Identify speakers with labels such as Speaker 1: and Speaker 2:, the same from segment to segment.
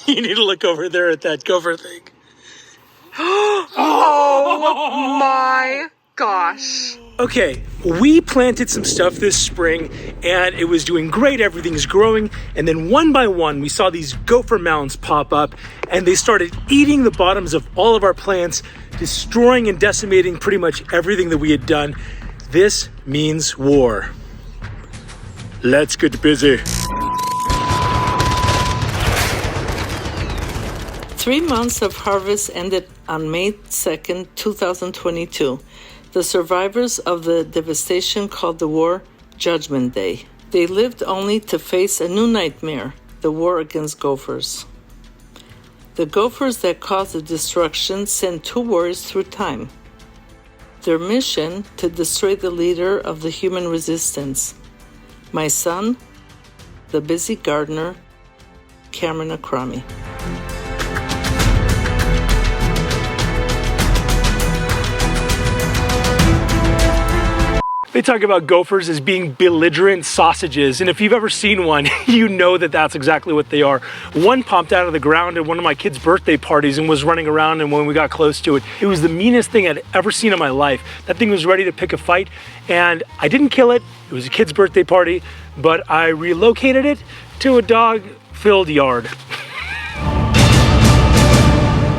Speaker 1: You need to look over there at that gopher thing.
Speaker 2: Oh my gosh.
Speaker 1: Okay, we planted some stuff this spring and it was doing great, everything's growing, and then one by one we saw these gopher mounds pop up and they started eating the bottoms of all of our plants, destroying and decimating pretty much everything that we had done. This means war. Let's get busy.
Speaker 3: 3 months of harvest ended on May 2nd, 2022. The survivors of the devastation called the war Judgment Day. They lived only to face a new nightmare, the war against gophers. The gophers that caused the destruction sent 2 warriors through time. Their mission to destroy the leader of the human resistance, my son, the busy gardener, Cameron Akrami.
Speaker 1: They talk about gophers as being belligerent sausages, and if you've ever seen one, you know that that's exactly what they are. One popped out of the ground at one of my kids' birthday parties and was running around, and when we got close to it, it was the meanest thing I'd ever seen in my life. That thing was ready to pick a fight, and I didn't kill it. It was a kid's birthday party, but I relocated it to a dog-filled yard.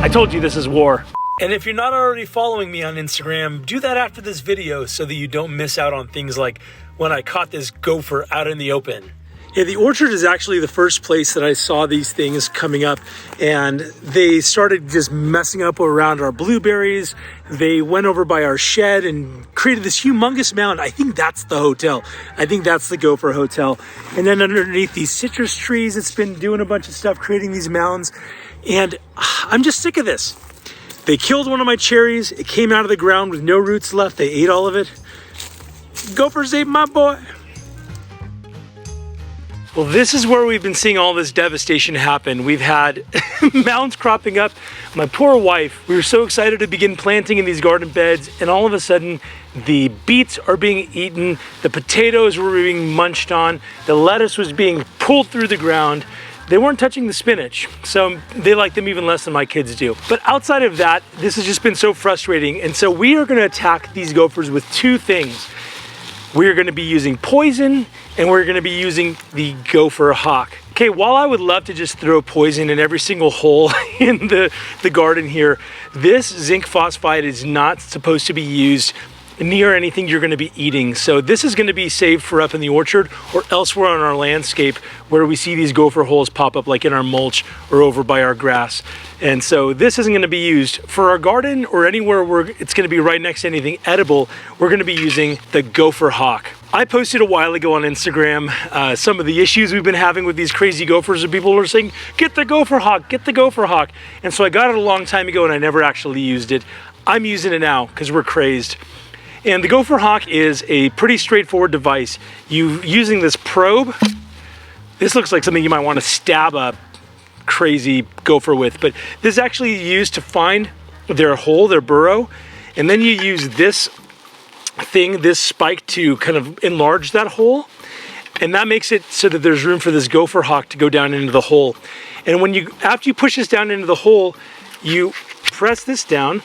Speaker 1: I told you this is war. And if you're not already following me on Instagram, do that after this video so that you don't miss out on things like when I caught this gopher out in the open. Yeah, the orchard is actually the first place that I saw these things coming up, and they started just messing up around our blueberries. They went over by our shed and created this humongous mound. I think that's the hotel. I think that's the Gopher Hotel. And then underneath these citrus trees, it's been doing a bunch of stuff, creating these mounds. And I'm just sick of this. They killed one of my cherries. It came out of the ground with no roots left. They ate all of it. Gophers ate my boy. Well, this is where we've been seeing all this devastation happen. We've had mounds cropping up. My poor wife, we were so excited to begin planting in these garden beds, and all of a sudden, the beets are being eaten, the potatoes were being munched on, the lettuce was being pulled through the ground. They weren't touching the spinach, so they like them even less than my kids do. But outside of that, this has just been so frustrating, and so we are gonna attack these gophers with 2 things. We're gonna be using poison, and we're gonna be using the Gopher Hawk. Okay, while I would love to just throw poison in every single hole in the garden here, this zinc phosphide is not supposed to be used near anything you're going to be eating. So this is going to be saved for up in the orchard or elsewhere on our landscape where we see these gopher holes pop up, like in our mulch or over by our grass. And so this isn't going to be used for our garden or anywhere where it's going to be right next to anything edible. We're going to be using the Gopher Hawk. I posted a while ago on Instagram some of the issues we've been having with these crazy gophers, and people were saying, get the Gopher Hawk, get the Gopher Hawk. And so I got it a long time ago and I never actually used it. I'm using it now because we're crazed. And the Gopher Hawk is a pretty straightforward device. Using this probe, this looks like something you might want to stab a crazy gopher with, but this is actually used to find their hole, their burrow, and then you use this thing, this spike, to kind of enlarge that hole, and that makes it so that there's room for this Gopher Hawk to go down into the hole. And after you push this down into the hole, you press this down,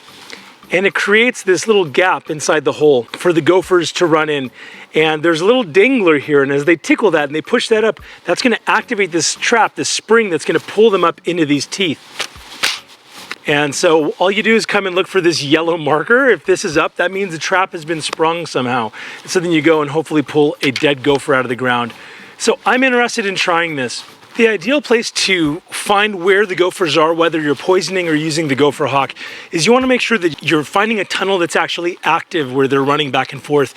Speaker 1: and it creates this little gap inside the hole for the gophers to run in. And there's a little dangler here, and as they tickle that and they push that up, that's gonna activate this trap, this spring that's gonna pull them up into these teeth. And so all you do is come and look for this yellow marker. If this is up, that means the trap has been sprung somehow. So then you go and hopefully pull a dead gopher out of the ground. So I'm interested in trying this. The ideal place to find where the gophers are, whether you're poisoning or using the Gopher Hawk, is you want to make sure that you're finding a tunnel that's actually active where they're running back and forth.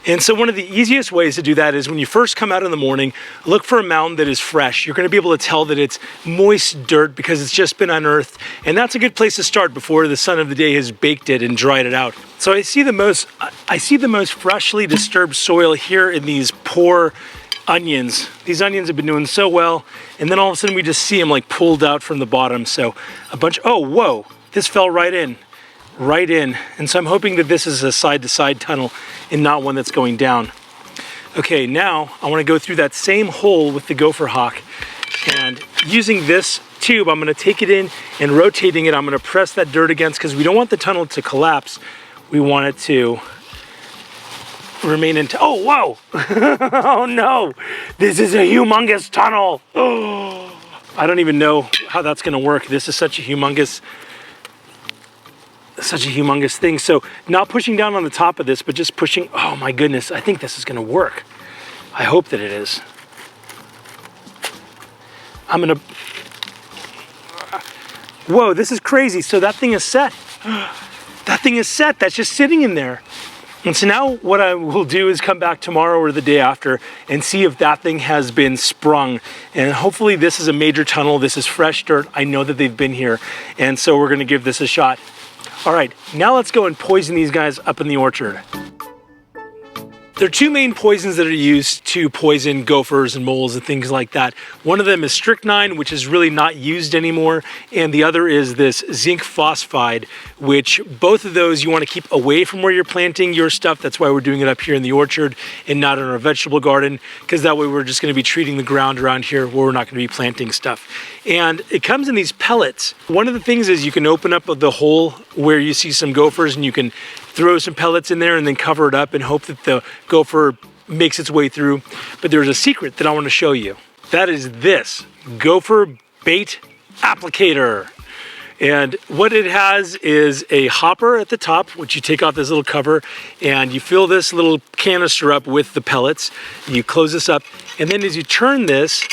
Speaker 1: And so one of the easiest ways to do that is when you first come out in the morning, look for a mound that is fresh. You're going to be able to tell that it's moist dirt because it's just been unearthed. And that's a good place to start before the sun of the day has baked it and dried it out. So I see the most freshly disturbed soil here in these poor onions. These onions have been doing so well, and then all of a sudden we just see them like pulled out from the bottom. So a bunch, oh, whoa, this fell right in. And so I'm hoping that this is a side-to-side tunnel and not one that's going down. Okay, now I want to go through that same hole with the Gopher Hawk. And using this tube, I'm gonna take it in and rotating it, I'm gonna press that dirt against, because we don't want the tunnel to collapse. We want it to remain in, oh, whoa. Oh no, this is a humongous tunnel. Oh, I don't even know how that's gonna work. This is such a humongous thing. So not pushing down on the top of this, but just pushing, oh my goodness, I think this is gonna work. I hope that it is. I'm gonna, whoa, this is crazy. So that thing is set. That thing is set, that's just sitting in there. And so now what I will do is come back tomorrow or the day after and see if that thing has been sprung. And hopefully this is a major tunnel, this is fresh dirt, I know that they've been here. And so we're gonna give this a shot. All right, now let's go and poison these guys up in the orchard. There are two main poisons that are used to poison gophers and moles and things like that. One of them is strychnine, which is really not used anymore, and the other is this zinc phosphide, which both of those you want to keep away from where you're planting your stuff. That's why we're doing it up here in the orchard and not in our vegetable garden, because that way we're just going to be treating the ground around here where we're not going to be planting stuff. And it comes in these pellets. One of the things is you can open up the hole where you see some gophers and you can throw some pellets in there and then cover it up and hope that the gopher makes its way through. But there's a secret that I want to show you. That is this gopher bait applicator. And what it has is a hopper at the top, which you take off this little cover and you fill this little canister up with the pellets. You close this up, and then as you turn this,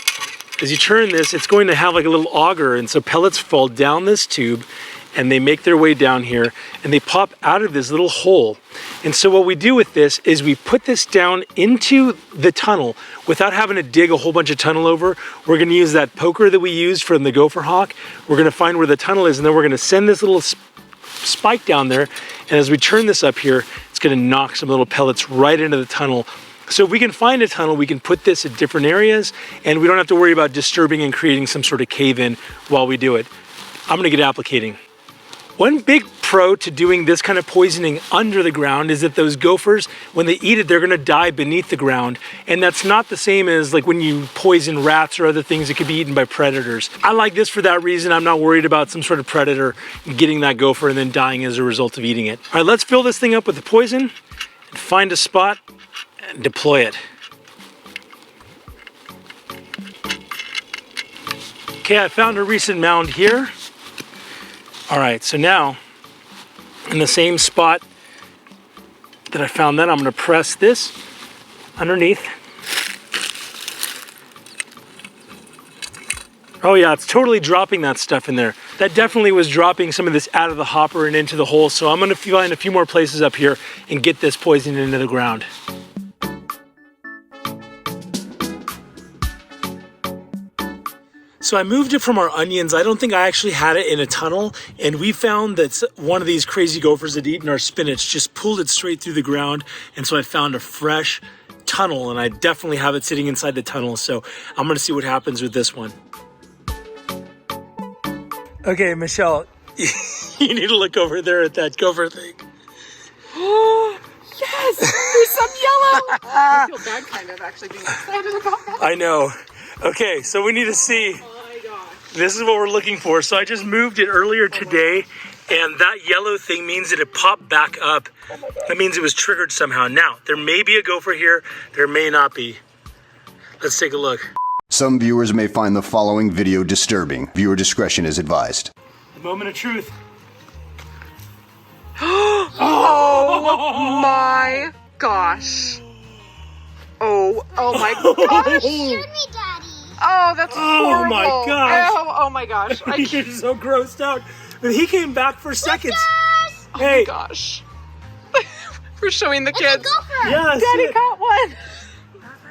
Speaker 1: it's going to have like a little auger, and so pellets fall down this tube and they make their way down here and they pop out of this little hole. And so what we do with this is we put this down into the tunnel without having to dig a whole bunch of tunnel over. We're gonna use that poker that we used from the Gopher Hawk. We're gonna find where the tunnel is, and then we're gonna send this little spike down there. And as we turn this up here, it's gonna knock some little pellets right into the tunnel. So if we can find a tunnel, we can put this at different areas and we don't have to worry about disturbing and creating some sort of cave-in while we do it. I'm gonna get applicating. One big pro to doing this kind of poisoning under the ground is that those gophers, when they eat it, they're gonna die beneath the ground. And that's not the same as like when you poison rats or other things that could be eaten by predators. I like this for that reason. I'm not worried about some sort of predator getting that gopher and then dying as a result of eating it. All right, let's fill this thing up with the poison and find a spot and deploy it. Okay, I found a recent mound here. All right, so now in the same spot that I found that, I'm gonna press this underneath. Oh yeah, it's totally dropping that stuff in there. That definitely was dropping some of this out of the hopper and into the hole. So I'm gonna find a few more places up here and get this poison into the ground. So I moved it from our onions. I don't think I actually had it in a tunnel, and we found that one of these crazy gophers that eaten our spinach just pulled it straight through the ground, and so I found a fresh tunnel, and I definitely have it sitting inside the tunnel, so I'm gonna see what happens with this one. Okay, Michelle, you need to look over there at that gopher thing.
Speaker 2: Yes, there's some yellow. I feel bad kind of actually being excited about that.
Speaker 1: I know. Okay, so we need to see. This is what we're looking for. So I just moved it earlier today, and that yellow thing means that it popped back up. That means it was triggered somehow. Now, there may be a gopher here, there may not be. Let's take a look.
Speaker 4: Some viewers may find the following video disturbing. Viewer discretion is advised.
Speaker 1: Moment of truth.
Speaker 2: Oh my gosh. Oh my gosh.
Speaker 5: Shoot me, Daddy.
Speaker 2: Oh, that's horrible.
Speaker 1: Oh my gosh.
Speaker 2: Oh my gosh.
Speaker 1: You're so grossed out. But he came back for seconds.
Speaker 2: Oh
Speaker 1: Hey.
Speaker 2: my gosh. We're showing the kids.
Speaker 5: It's a gopher.
Speaker 1: Yes.
Speaker 2: Daddy caught one.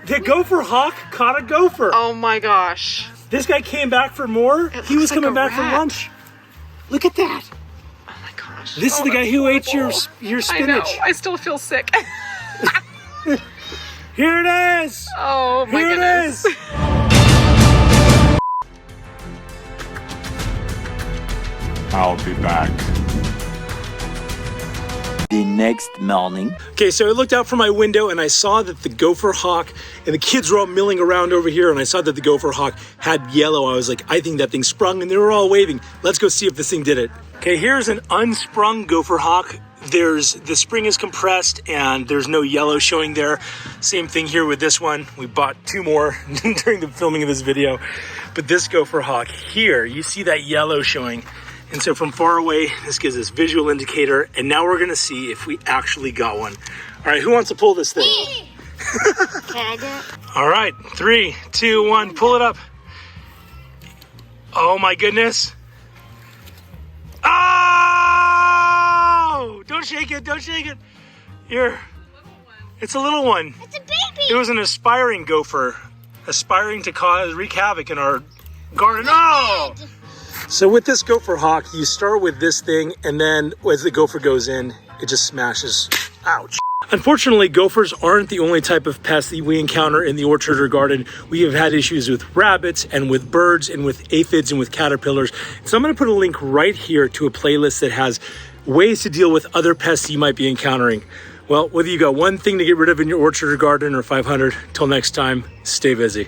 Speaker 1: The Gopher Hawk caught a gopher.
Speaker 2: Oh my gosh.
Speaker 1: This guy came back for more. He was
Speaker 2: looks like
Speaker 1: coming
Speaker 2: a
Speaker 1: back for
Speaker 2: rat.
Speaker 1: lunch. Look at that.
Speaker 2: Oh my gosh.
Speaker 1: This is the guy who ate your
Speaker 2: I
Speaker 1: spinach.
Speaker 2: know. I still feel sick.
Speaker 1: Here it is.
Speaker 2: Oh my
Speaker 1: Here
Speaker 2: goodness.
Speaker 1: it is.
Speaker 6: I'll be back.
Speaker 5: The next morning.
Speaker 1: Okay, so I looked out from my window and I saw that the Gopher Hawk and the kids were all milling around over here, and I saw that the Gopher Hawk had yellow. I was like, I think that thing sprung, and they were all waving. Let's go see if this thing did it. Okay, here's an unsprung Gopher Hawk. The spring is compressed and there's no yellow showing there. Same thing here with this one. We bought 2 more during the filming of this video. But this Gopher Hawk here, you see that yellow showing. And so from far away, this gives us visual indicator. And now we're gonna see if we actually got one. All right, who wants to pull this thing?
Speaker 6: Me. Can I do it?
Speaker 1: All right, 3, 2, 1, pull it up. Oh my goodness. Oh! Don't shake it, don't shake it. Here. It's a little one.
Speaker 6: It's a baby.
Speaker 1: It was an aspiring gopher, aspiring to wreak havoc in our garden. Oh! So with this Gopher Hawk, you start with this thing, and then as the gopher goes in, it just smashes. Ouch. Unfortunately, gophers aren't the only type of pest that we encounter in the orchard or garden. We have had issues with rabbits and with birds and with aphids and with caterpillars. So I'm going to put a link right here to a playlist that has ways to deal with other pests you might be encountering. Well, whether you got one thing to get rid of in your orchard or garden or 500, till next time, stay busy.